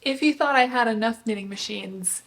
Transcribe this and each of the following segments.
If you thought I had enough knitting machines,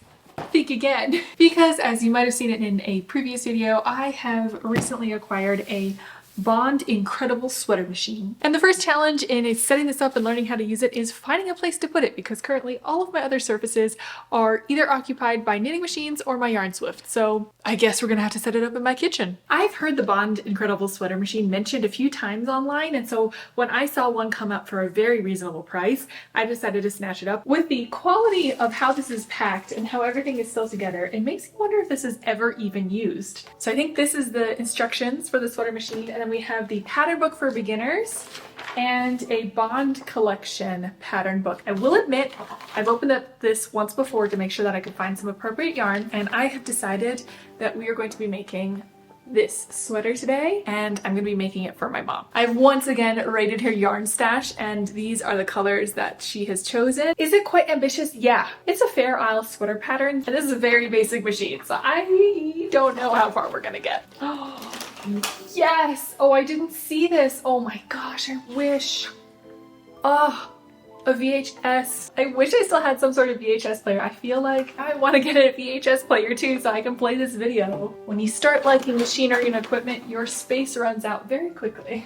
think again. Because as you might have seen it in a previous video, I have recently acquired a Bond Incredible Sweater Machine. And the first challenge in setting this up and learning how to use it is finding a place to put it, because currently all of my other surfaces are either occupied by knitting machines or my Yarn Swift. So I guess we're gonna have to set it up in my kitchen. I've heard the Bond Incredible Sweater Machine mentioned a few times online, and so when I saw one come up for a very reasonable price, I decided to snatch it up. With the quality of how this is packed and how everything is still together, it makes me wonder if this is ever even used. So I think this is the instructions for the sweater machine, and then we have the pattern book for beginners and a Bond collection pattern book. I will admit, I've opened up this once before to make sure that I could find some appropriate yarn, and I have decided that we are going to be making this sweater today, and I'm gonna be making it for my mom. I've once again raided her yarn stash, and these are the colors that she has chosen. Is it quite ambitious? Yeah. It's a Fair Isle sweater pattern, and this is a very basic machine, so I don't know how far we're gonna get. Yes! Oh, I didn't see this. Oh my gosh, I wish. Oh, a VHS. I wish I still had some sort of VHS player. I feel like I want to get a VHS player too so I can play this video. When you start liking machinery and equipment, your space runs out very quickly.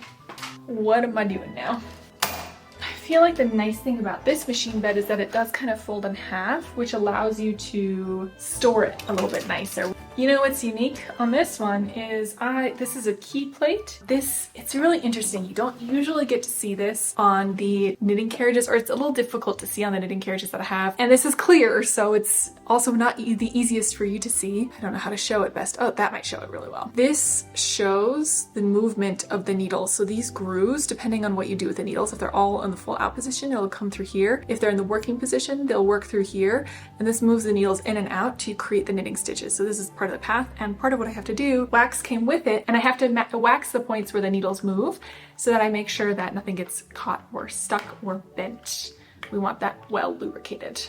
What am I doing now? I feel like the nice thing about this machine bed is that it does kind of fold in half, which allows you to store it a little bit nicer. You know what's unique on this one is this is a key plate. It's really interesting. You don't usually get to see this on the knitting carriages, or it's a little difficult to see on the knitting carriages that I have. And this is clear, so it's also not the easiest for you to see. I don't know how to show it best. Oh, that might show it really well. This shows the movement of the needles. So these grooves, depending on what you do with the needles, if they're all in the full out position, it'll come through here. If they're in the working position, they'll work through here. And this moves the needles in and out to create the knitting stitches. So this is part of the path, and part of what I have to do, wax came with it, and I have to wax the points where the needles move so that I make sure that nothing gets caught or stuck or bent. We want that well lubricated.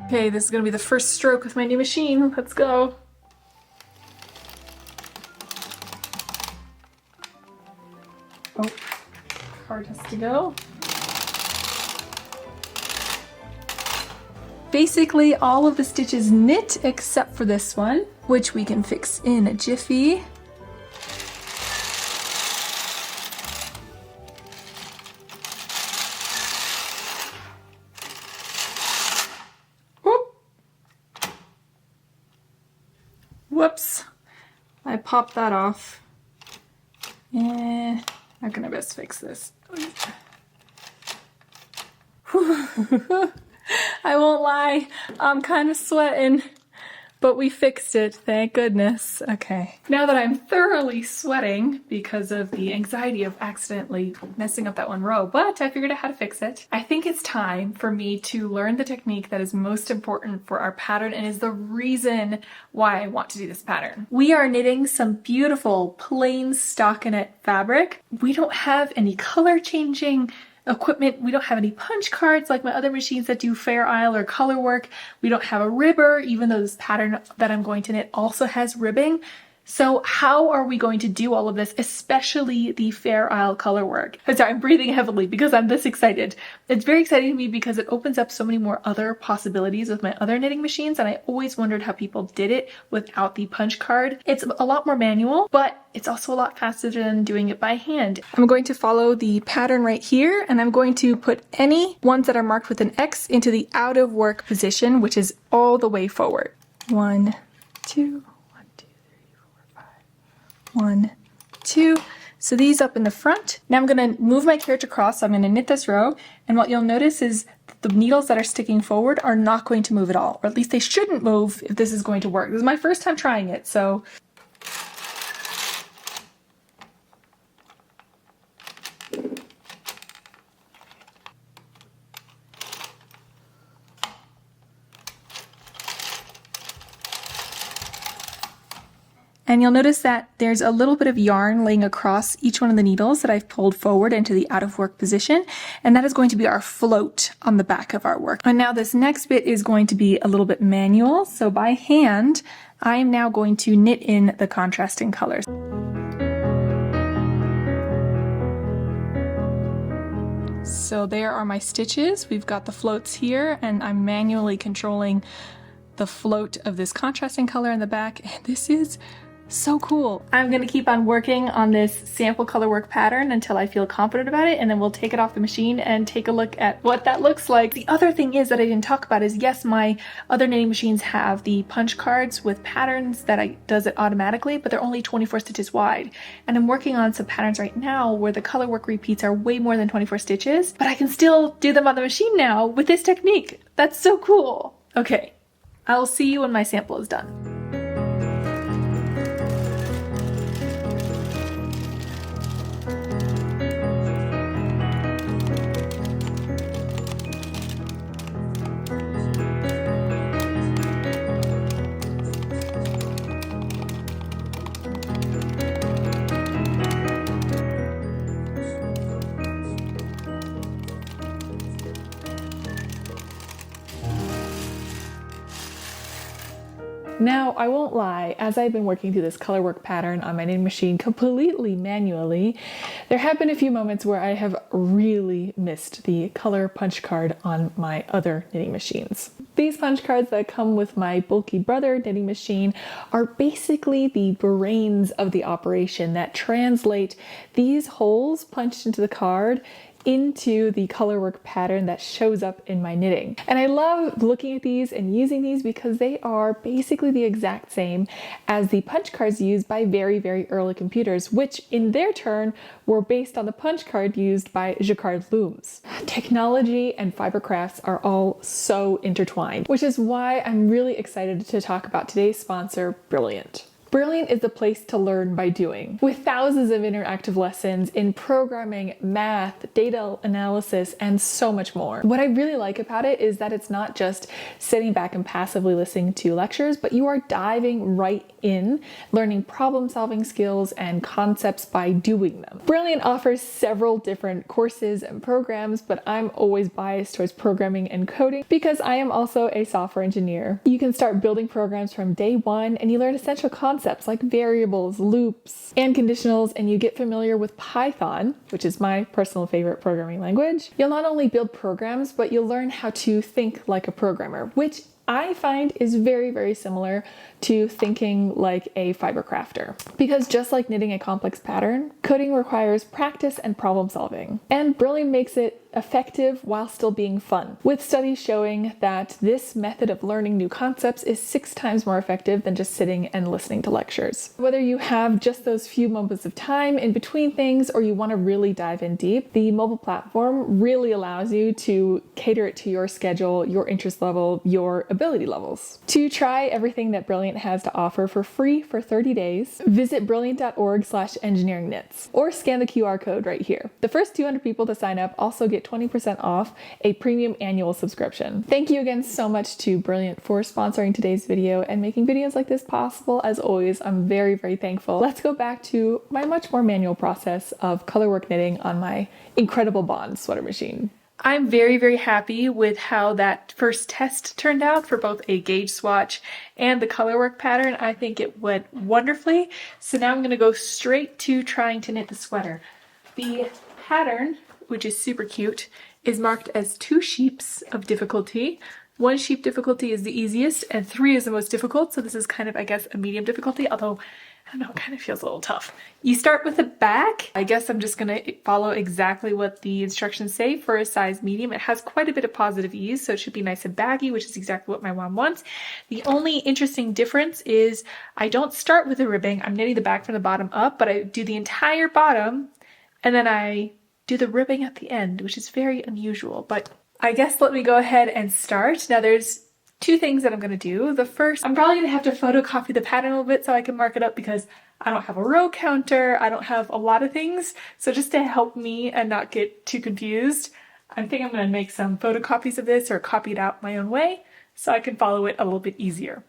Okay, this is gonna be the first stroke with my new machine. Let's go. Oh, card has to go. Basically, all of the stitches knit except for this one, which we can fix in a jiffy. Whoop. Whoops. I popped that off. How can I best fix this? I won't lie, I'm kind of sweating, but we fixed it, thank goodness. Okay. Now that I'm thoroughly sweating because of the anxiety of accidentally messing up that one row, but I figured out how to fix it, I think it's time for me to learn the technique that is most important for our pattern and is the reason why I want to do this pattern. We are knitting some beautiful plain stockinette fabric. We don't have any color changing equipment. We don't have any punch cards like my other machines that do Fair Isle or color work. We don't have a ribber, even though this pattern that I'm going to knit also has ribbing. So how are we going to do all of this, especially the Fair Isle color work? I'm sorry, I'm breathing heavily because I'm this excited. It's very exciting to me because it opens up so many more other possibilities with my other knitting machines, and I always wondered how people did it without the punch card. It's a lot more manual, but it's also a lot faster than doing it by hand. I'm going to follow the pattern right here, and I'm going to put any ones that are marked with an X into the out of work position, which is all the way forward. 1, 2, 1, 2. So these up in the front. Now I'm going to move my carriage across. So I'm going to knit this row, and what you'll notice is the needles that are sticking forward are not going to move at all, or at least they shouldn't move if this is going to work. This is my first time trying it, so and you'll notice that there's a little bit of yarn laying across each one of the needles that I've pulled forward into the out of work position, and that is going to be our float on the back of our work. And now this next bit is going to be a little bit manual, so by hand I am now going to knit in the contrasting colors. So there are my stitches. We've got the floats here, and I'm manually controlling the float of this contrasting color in the back, and this is so cool. I'm gonna keep on working on this sample color work pattern until I feel confident about it, and then we'll take it off the machine and take a look at what that looks like. The other thing is that I didn't talk about is, yes, my other knitting machines have the punch cards with patterns that does it automatically, but they're only 24 stitches wide. And I'm working on some patterns right now where the color work repeats are way more than 24 stitches, but I can still do them on the machine now with this technique. That's so cool. Okay, I'll see you when my sample is done. Now, I won't lie, as I've been working through this color work pattern on my knitting machine completely manually, there have been a few moments where I have really missed the color punch card on my other knitting machines. These punch cards that come with my bulky brother knitting machine are basically the brains of the operation that translate these holes punched into the card into the color work pattern that shows up in my knitting. And I love looking at these and using these because they are basically the exact same as the punch cards used by very, very early computers, which in their turn were based on the punch card used by jacquard looms. Technology and fiber crafts are all so intertwined, which is why I'm really excited to talk about today's sponsor, Brilliant. Brilliant is the place to learn by doing. With thousands of interactive lessons in programming, math, data analysis, and so much more. What I really like about it is that it's not just sitting back and passively listening to lectures, but you are diving right in, learning problem-solving skills and concepts by doing them. Brilliant offers several different courses and programs, but I'm always biased towards programming and coding because I am also a software engineer. You can start building programs from day one, and you learn essential concepts like variables, loops, and conditionals, and you get familiar with Python, which is my personal favorite programming language. You'll not only build programs, but you'll learn how to think like a programmer, which I find is very, very similar to thinking like a fiber crafter. Because just like knitting a complex pattern, coding requires practice and problem solving. And Brilliant makes it effective while still being fun, with studies showing that this method of learning new concepts is 6 times more effective than just sitting and listening to lectures. Whether you have just those few moments of time in between things or you want to really dive in deep, the mobile platform really allows you to cater it to your schedule, your interest level, your ability levels. To try everything that Brilliant has to offer for free for 30 days, visit brilliant.org/engineeringknits or scan the QR code right here. The first 200 people to sign up also get 20% off a premium annual subscription. Thank you again so much to Brilliant for sponsoring today's video and making videos like this possible. As always, I'm very, very thankful. Let's go back to my much more manual process of colorwork knitting on my incredible Bond sweater machine. I'm very, very happy with how that first test turned out for both a gauge swatch and the colorwork pattern. I think it went wonderfully. So now I'm going to go straight to trying to knit the sweater. The pattern, which is super cute, is marked as 2 sheeps of difficulty. 1 sheep difficulty is the easiest and 3 is the most difficult. So this is kind of, I guess, a medium difficulty, although I don't know, it kind of feels a little tough. You start with the back. I guess I'm just gonna follow exactly what the instructions say for a size medium. It has quite a bit of positive ease, so it should be nice and baggy, which is exactly what my mom wants. The only interesting difference is I don't start with the ribbing. I'm knitting the back from the bottom up, but I do the entire bottom and then I do the ribbing at the end, which is very unusual, but I guess let me go ahead and start. Now there's 2 things that I'm going to do. The first, I'm probably going to have to photocopy the pattern a little bit so I can mark it up because I don't have a row counter. I don't have a lot of things. So just to help me and not get too confused, I think I'm going to make some photocopies of this or copy it out my own way so I can follow it a little bit easier.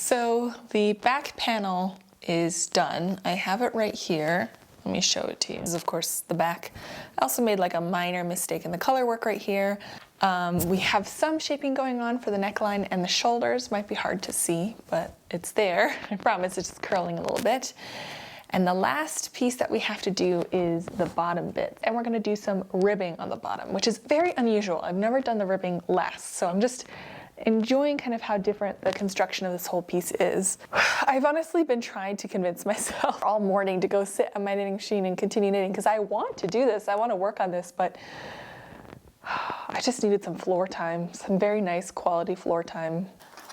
So the back panel is done. I have it right here. Let me show it to you. This is of course the back. I also made like a minor mistake in the color work right here. We have some shaping going on for the neckline and the shoulders. Might be hard to see, but it's there. I promise it's just curling a little bit. And the last piece that we have to do is the bottom bit. And we're gonna do some ribbing on the bottom, which is very unusual. I've never done the ribbing last, so I'm just enjoying kind of how different the construction of this whole piece is. I've honestly been trying to convince myself all morning to go sit on my knitting machine and continue knitting because I want to do this, I want to work on this, but I just needed some floor time, some very nice quality floor time.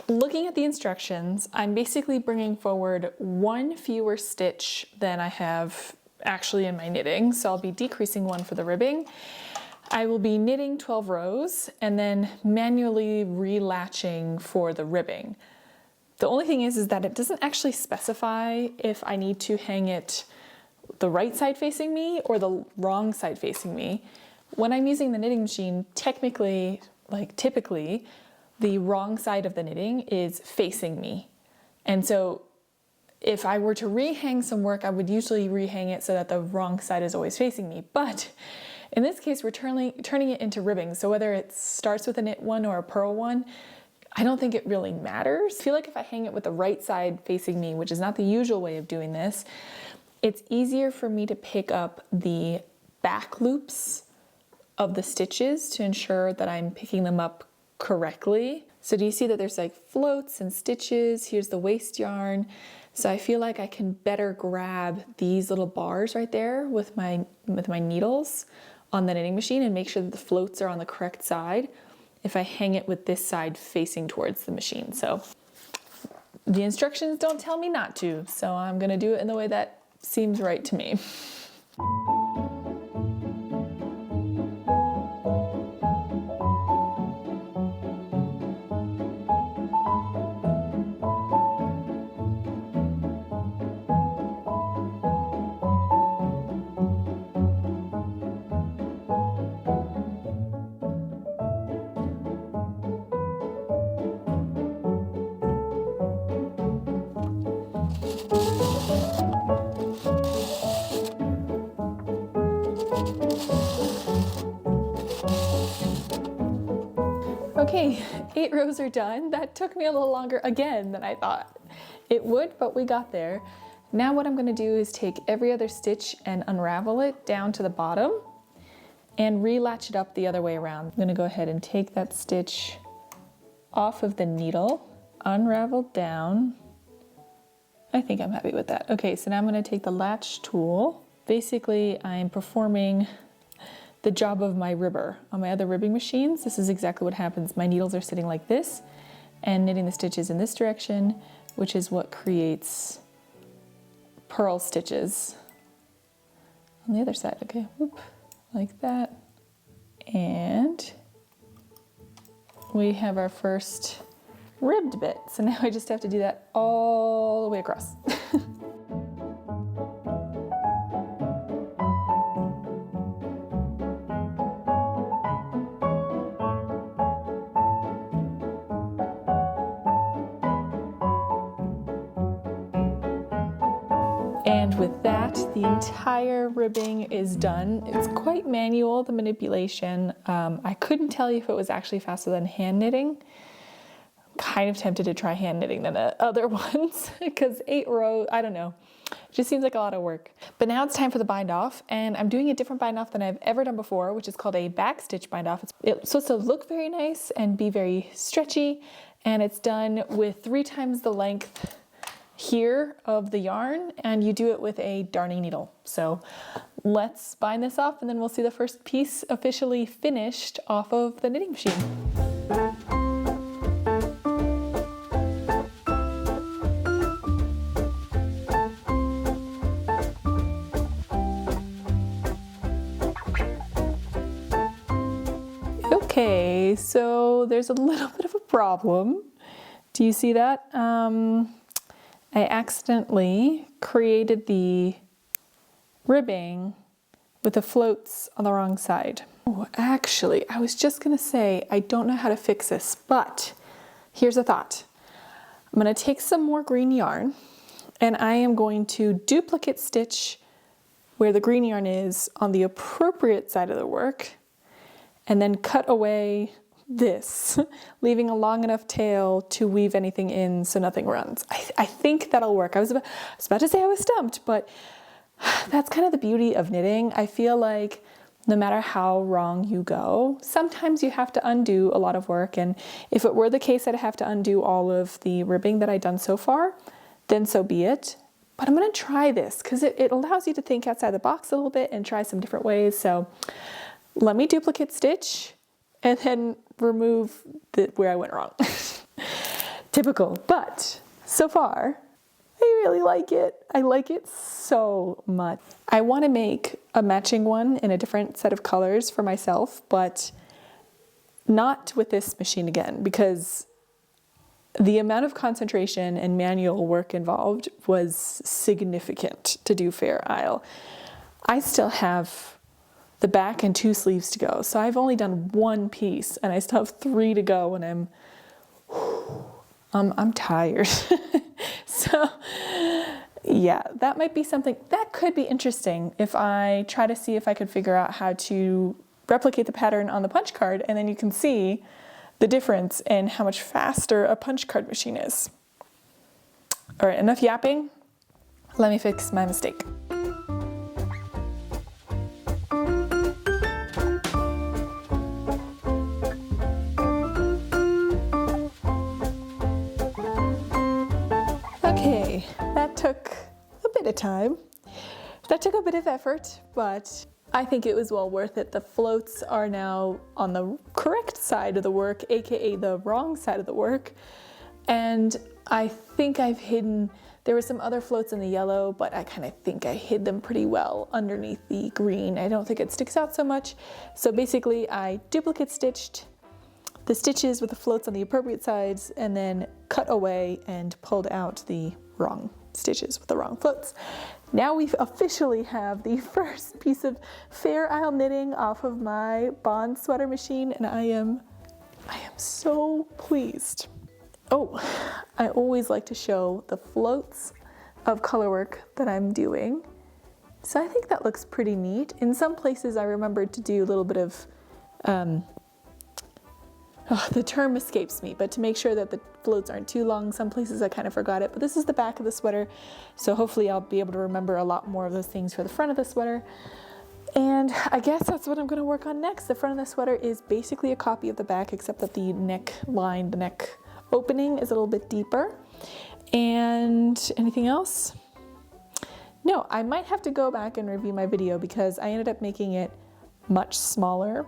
Looking at the instructions, I'm basically bringing forward one fewer stitch than I have actually in my knitting, so I'll be decreasing one for the ribbing. I will be knitting 12 rows and then manually relatching for the ribbing. The only thing is that it doesn't actually specify if I need to hang it the right side facing me or the wrong side facing me. When I'm using the knitting machine, technically, like typically, the wrong side of the knitting is facing me. And so if I were to rehang some work, I would usually rehang it so that the wrong side is always facing me. But in this case, we're turning it into ribbing. So whether it starts with a knit one or a purl one, I don't think it really matters. I feel like if I hang it with the right side facing me, which is not the usual way of doing this, it's easier for me to pick up the back loops of the stitches to ensure that I'm picking them up correctly. So do you see that there's like floats and stitches? Here's the waste yarn. So I feel like I can better grab these little bars right there with my needles on the knitting machine and make sure that the floats are on the correct side if I hang it with this side facing towards the machine. So the instructions don't tell me not to, so I'm gonna do it in the way that seems right to me. Okay, 8 rows are done. That took me a little longer again than I thought it would, but we got there. Now what I'm gonna do is take every other stitch and unravel it down to the bottom and relatch it up the other way around. I'm gonna go ahead and take that stitch off of the needle, unravel down. I think I'm happy with that. Okay, so now I'm gonna take the latch tool. Basically, I'm performing the job of my ribber. On my other ribbing machines, this is exactly what happens. My needles are sitting like this and knitting the stitches in this direction, which is what creates purl stitches. On the other side, okay, whoop, like that. And we have our first ribbed bit. So now I just have to do that all the way across. And with that, the entire ribbing is done. It's quite manual, the manipulation. I couldn't tell you if it was actually faster than hand knitting. I'm kind of tempted to try hand knitting than the other ones because 8 rows, I don't know. It just seems like a lot of work. But now it's time for the bind off, and I'm doing a different bind off than I've ever done before, which is called a back stitch bind off. It's supposed to look very nice and be very stretchy, and it's done with 3 times the length here of the yarn, and you do it with a darning needle. So let's bind this off and then we'll see the first piece officially finished off of the knitting machine. Okay, so there's a little bit of a problem. Do you see that? I accidentally created the ribbing with the floats on the wrong side. Oh, actually, I was just gonna say, I don't know how to fix this, but here's a thought. I'm gonna take some more green yarn and I am going to duplicate stitch where the green yarn is on the appropriate side of the work and then cut away this, leaving a long enough tail to weave anything in so nothing runs. I think that'll work. I was about to say I was stumped, but that's kind of the beauty of knitting. I feel like no matter how wrong you go, sometimes you have to undo a lot of work. And if it were the case that I have to undo all of the ribbing that I've done so far, then so be it. But I'm gonna try this because it allows you to think outside the box a little bit and try some different ways. So let me duplicate stitch and then remove where I went wrong. Typical, but so far, I really like it. I like it so much. I want to make a matching one in a different set of colors for myself, but not with this machine again, because the amount of concentration and manual work involved was significant to do Fair Isle. I still have the back and 2 sleeves to go, so I've only done 1 piece and I still have 3 to go, and I'm tired. So yeah, that might be something that could be interesting if I try to see if I could figure out how to replicate the pattern on the punch card, and then you can see the difference in how much faster a punch card machine is. All right, enough yapping. Let me fix my mistake. Okay, that took a bit of time. That took a bit of effort, but I think it was well worth it. The floats are now on the correct side of the work, aka the wrong side of the work. And I think I've hidden, there were some other floats in the yellow, but I kind of think I hid them pretty well underneath the green. I don't think it sticks out so much. So basically I duplicate stitched the stitches with the floats on the appropriate sides and then cut away and pulled out the wrong stitches with the wrong floats. Now we officially have the first piece of Fair Isle knitting off of my Bond sweater machine, and I am so pleased. Oh, I always like to show the floats of color work that I'm doing. So I think that looks pretty neat. In some places I remembered to do a little bit of the term escapes me, but to make sure that the floats aren't too long, some places I kind of forgot it, but this is the back of the sweater, so hopefully I'll be able to remember a lot more of those things for the front of the sweater. And I guess that's what I'm going to work on next. The front of the sweater is basically a copy of the back, except that the neck line, the neck opening is a little bit deeper. And anything else? No, I might have to go back and review my video because I ended up making it much smaller,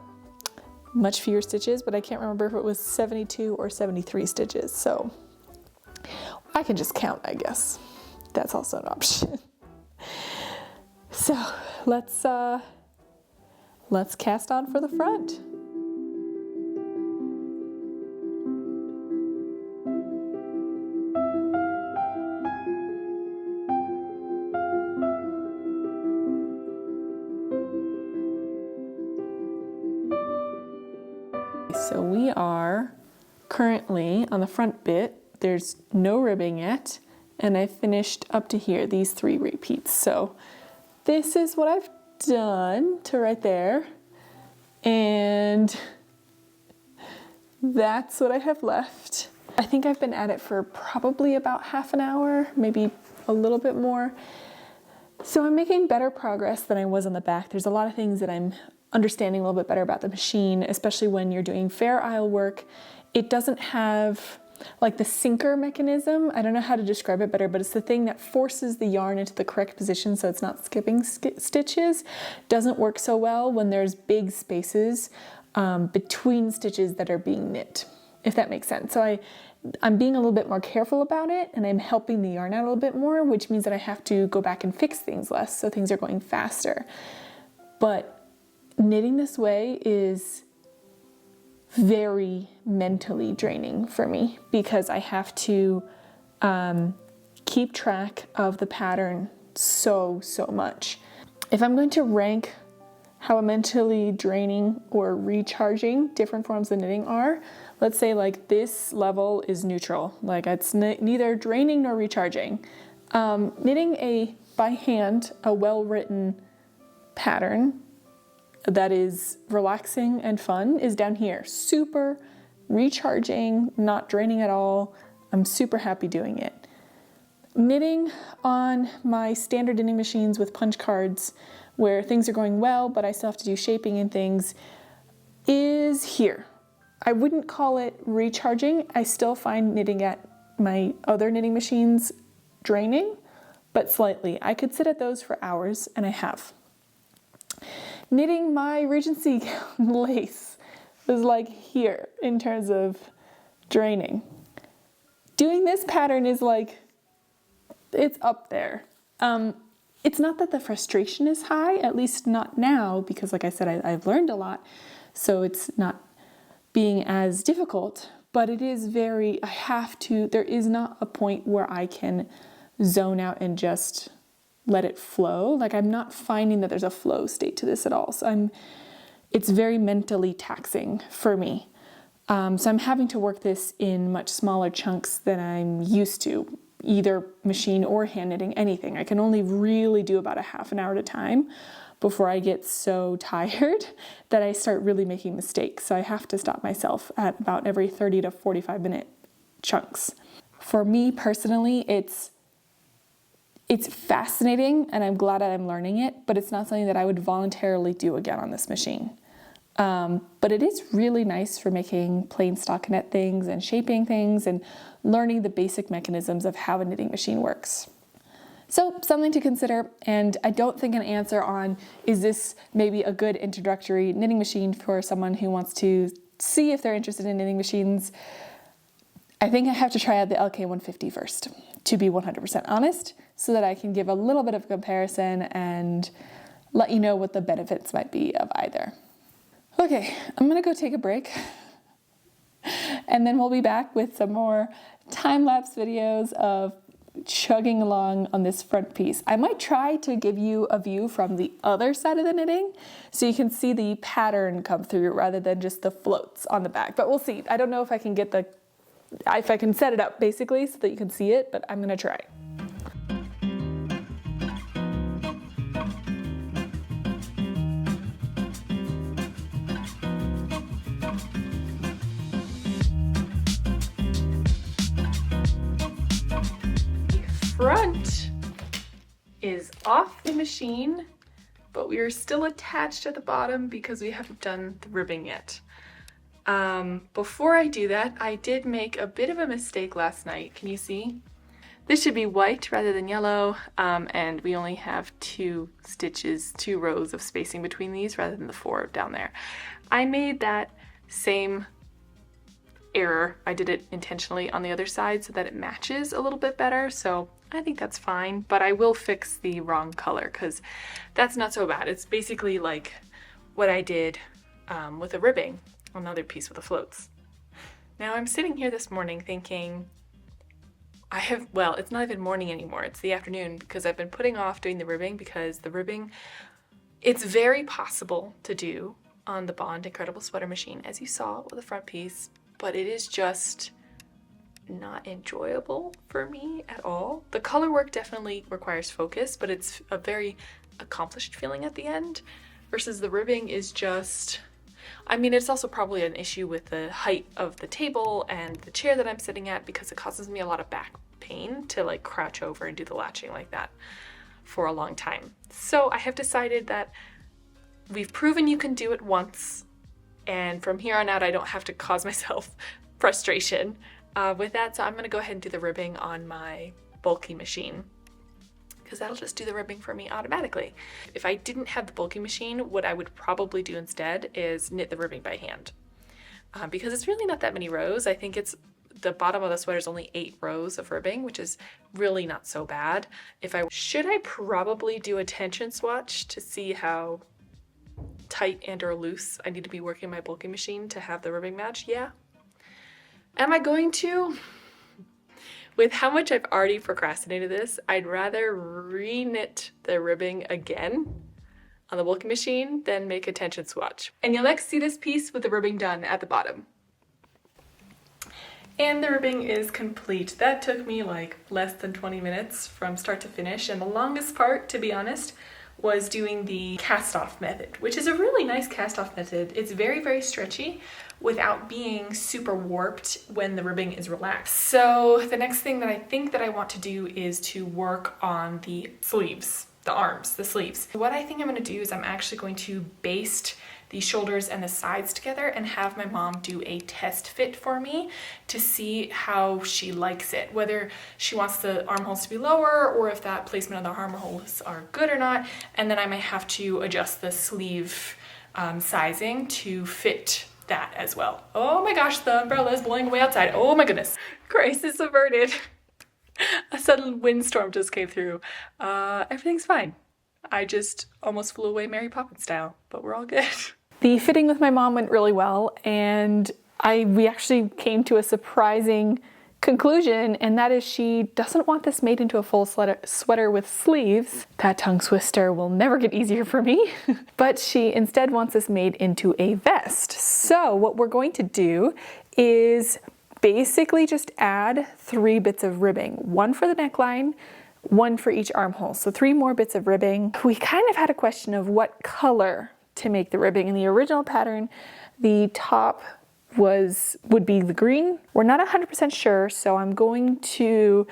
much fewer stitches, but I can't remember if it was 72 or 73 stitches, so I can just count, I guess. That's also an option. So let's cast on for the front. So we are currently on the front bit. There's no ribbing yet, and I finished up to here, these 3 repeats. So this is what I've done to right there, and that's what I have left. I think I've been at it for probably about half an hour, maybe a little bit more. So I'm making better progress than I was on the back. There's a lot of things that I'm understanding a little bit better about the machine, especially when you're doing Fair Isle work. It doesn't have like the sinker mechanism. I don't know how to describe it better, but it's the thing that forces the yarn into the correct position so it's not skipping stitches. Doesn't work so well when there's big spaces between stitches that are being knit, if that makes sense. So I'm being a little bit more careful about it, and I'm helping the yarn out a little bit more, which means that I have to go back and fix things less, so things are going faster. But knitting this way is very mentally draining for me because I have to keep track of the pattern so much. If I'm going to rank how mentally draining or recharging different forms of knitting are. Let's say like this level is neutral, like it's neither draining nor recharging. Knitting by hand, a well-written pattern that is relaxing and fun is down here. Super recharging, not draining at all. I'm super happy doing it. Knitting on my standard knitting machines with punch cards where things are going well, but I still have to do shaping and things, is here. I wouldn't call it recharging. I still find knitting at my other knitting machines draining, but slightly. I could sit at those for hours, and I have. Knitting my Regency lace was like here in terms of draining. Doing this pattern is like, it's up there. It's not that the frustration is high, at least not now, because like I said, I've learned a lot, so it's not being as difficult, but it is very, there is not a point where I can zone out and just let it flow. Like I'm not finding that there's a flow state to this at all. So it's very mentally taxing for me. So I'm having to work this in much smaller chunks than I'm used to, either machine or hand knitting, anything. I can only really do about a half an hour at a time before I get so tired that I start really making mistakes. So I have to stop myself at about every 30 to 45 minute chunks. For me personally, it's fascinating and I'm glad that I'm learning it, but it's not something that I would voluntarily do again on this machine. But it is really nice for making plain stockinette things and shaping things and learning the basic mechanisms of how a knitting machine works. So something to consider, and I don't think an answer on is this maybe a good introductory knitting machine for someone who wants to see if they're interested in knitting machines. I think I have to try out the LK150 first, to be 100% honest, so that I can give a little bit of a comparison and let you know what the benefits might be of either. Okay, I'm gonna go take a break and then we'll be back with some more time-lapse videos of chugging along on this front piece. I might try to give you a view from the other side of the knitting so you can see the pattern come through rather than just the floats on the back, but we'll see. I don't know if I can if I can set it up basically so that you can see it, but I'm gonna try. Front is off the machine, but we are still attached at the bottom because we haven't done the ribbing yet. Before I do that, I did make a bit of a mistake last night. Can you see? This should be white rather than yellow, and we only have two rows of spacing between these rather than the 4 down there. I made that same error. I did it intentionally on the other side so that it matches a little bit better, so I think that's fine, but I will fix the wrong color because that's not so bad. It's basically like what I did with the ribbing on another piece with the floats. Now I'm sitting here this morning thinking, well, it's not even morning anymore, it's the afternoon because I've been putting off doing the ribbing because the ribbing, it's very possible to do on the Bond Incredible Sweater Machine, as you saw with the front piece, but it is just not enjoyable for me at all. The color work definitely requires focus, but it's a very accomplished feeling at the end, versus the ribbing is just, I mean, it's also probably an issue with the height of the table and the chair that I'm sitting at because it causes me a lot of back pain to like crouch over and do the latching like that for a long time. So I have decided that we've proven you can do it once, and from here on out I don't have to cause myself frustration with that, so I'm going to go ahead and do the ribbing on my bulky machine because that'll just do the ribbing for me automatically. If I didn't have the bulky machine, what I would probably do instead is knit the ribbing by hand because it's really not that many rows. I think it's the bottom of the sweater is only 8 rows of ribbing, which is really not so bad. Should I probably do a tension swatch to see how tight and or loose I need to be working my bulky machine to have the ribbing match? Yeah. Am I going to? With how much I've already procrastinated this, I'd rather re-knit the ribbing again on the bulky machine, then make a tension swatch. And you'll next see this piece with the ribbing done at the bottom. And the ribbing is complete. That took me like less than 20 minutes from start to finish, and the longest part, to be honest, was doing the cast off method, which is a really nice cast off method. It's very, very stretchy without being super warped when the ribbing is relaxed. So the next thing that I think that I want to do is to work on the sleeves, the arms, the sleeves. What I think I'm gonna do is I'm actually going to baste the shoulders and the sides together and have my mom do a test fit for me to see how she likes it, whether she wants the armholes to be lower or if that placement of the armholes are good or not. And then I might have to adjust the sleeve sizing to fit that as well. Oh my gosh, the umbrella is blowing away outside. Oh my goodness. Crisis averted. A sudden windstorm just came through. Everything's fine. I just almost flew away Mary Poppins style, but we're all good. The fitting with my mom went really well, and we actually came to a surprising conclusion, and that is she doesn't want this made into a full sweater with sleeves. That tongue twister will never get easier for me. But she instead wants this made into a vest. So what we're going to do is basically just add 3 bits of ribbing, 1 for the neckline, 1 for each armhole. So 3 more bits of ribbing. We kind of had a question of what color to make the ribbing. In the original pattern, the top would be the green. We're not 100% sure, so I'm going to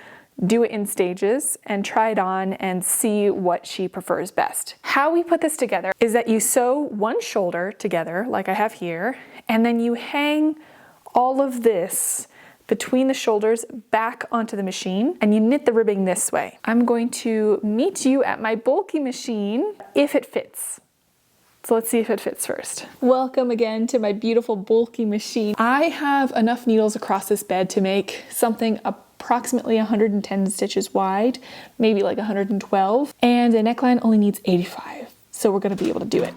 do it in stages and try it on and see what she prefers best. How we put this together is that you sew one shoulder together, like I have here, and then you hang all of this between the shoulders back onto the machine, and you knit the ribbing this way. I'm going to meet you at my bulky machine if it fits. So let's see if it fits first. Welcome again to my beautiful bulky machine. I have enough needles across this bed to make something approximately 110 stitches wide, maybe like 112, and the neckline only needs 85. So we're gonna be able to do it.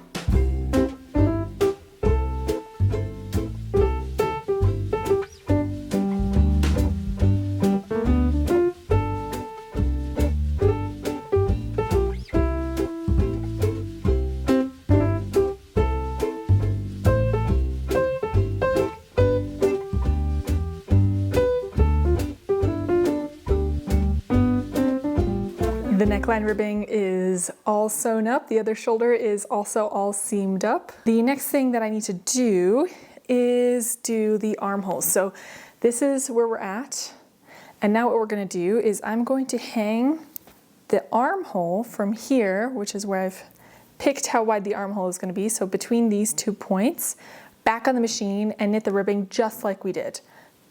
The neckline ribbing is all sewn up. The other shoulder is also all seamed up. The next thing that I need to do is do the armholes. So this is where we're at. And now what we're gonna do is I'm going to hang the armhole from here, which is where I've picked how wide the armhole is gonna be. So between these 2 points, back on the machine and knit the ribbing just like we did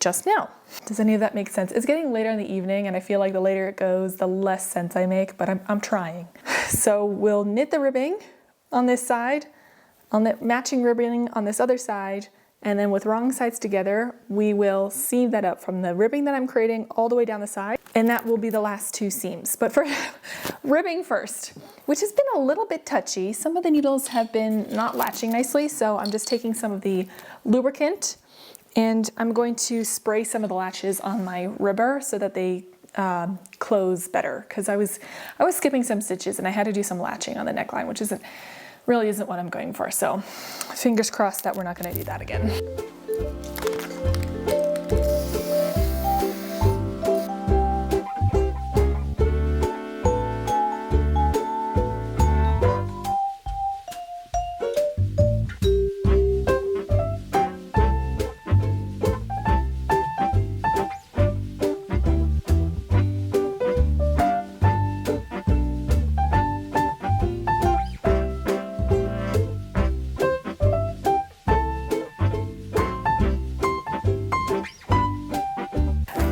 just now. Does any of that make sense? It's getting later in the evening and I feel like the later it goes, the less sense I make, but I'm trying. So we'll knit the ribbing on this side, I'll knit matching ribbing on this other side, and then with wrong sides together, we will seam that up from the ribbing that I'm creating all the way down the side, and that will be the last 2 seams. But for ribbing first, which has been a little bit touchy. Some of the needles have been not latching nicely, so I'm just taking some of the lubricant and I'm going to spray some of the latches on my ribber so that they close better, because I was skipping some stitches and I had to do some latching on the neckline, which really isn't what I'm going for. So fingers crossed that we're not going to do that again.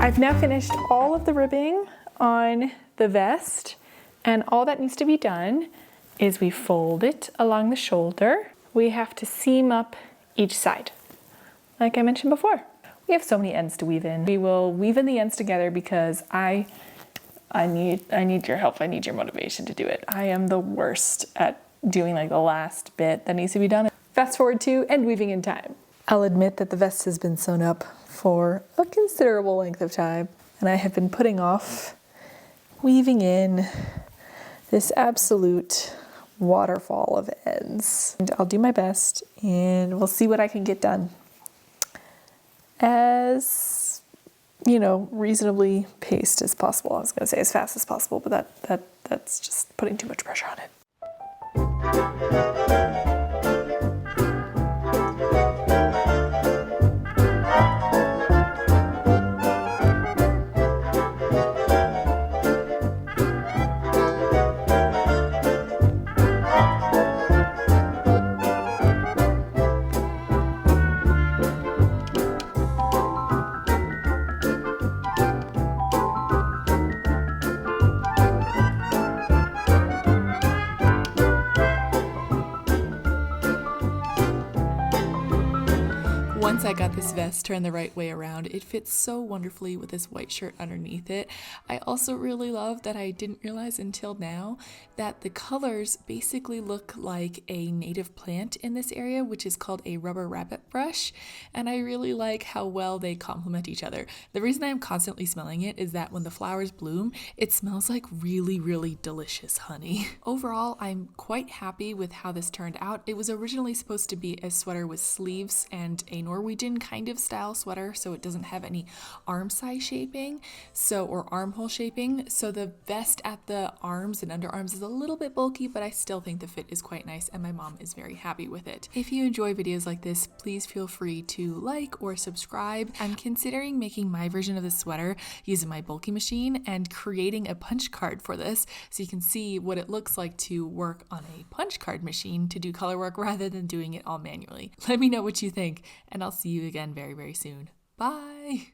I've now finished all of the ribbing on the vest, and all that needs to be done is we fold it along the shoulder. We have to seam up each side, like I mentioned before. We have so many ends to weave in. We will weave in the ends together because I need your help. I need your motivation to do it. I am the worst at doing like the last bit that needs to be done. Fast forward to end weaving in time. I'll admit that the vest has been sewn up for a considerable length of time, and I have been putting off weaving in this absolute waterfall of ends. And I'll do my best and we'll see what I can get done as, you know, reasonably paced as possible. I was going to say as fast as possible, but that's just putting too much pressure on it. Once I got this vest turned the right way around, it fits so wonderfully with this white shirt underneath it. I also really love that I didn't realize until now that the colors basically look like a native plant in this area, which is called a rubber rabbit brush. And I really like how well they complement each other. The reason I'm constantly smelling it is that when the flowers bloom, it smells like really, really delicious honey. Overall, I'm quite happy with how this turned out. It was originally supposed to be a sweater with sleeves and a Norwegian kind of style sweater, so it doesn't have any arm size shaping, or armhole shaping. So the vest at the arms and underarms is a little bit bulky, but I still think the fit is quite nice and my mom is very happy with it. If you enjoy videos like this, please feel free to like or subscribe. I'm considering making my version of the sweater using my bulky machine and creating a punch card for this so you can see what it looks like to work on a punch card machine to do color work rather than doing it all manually. Let me know what you think, and I'll see you again very, very soon. Bye!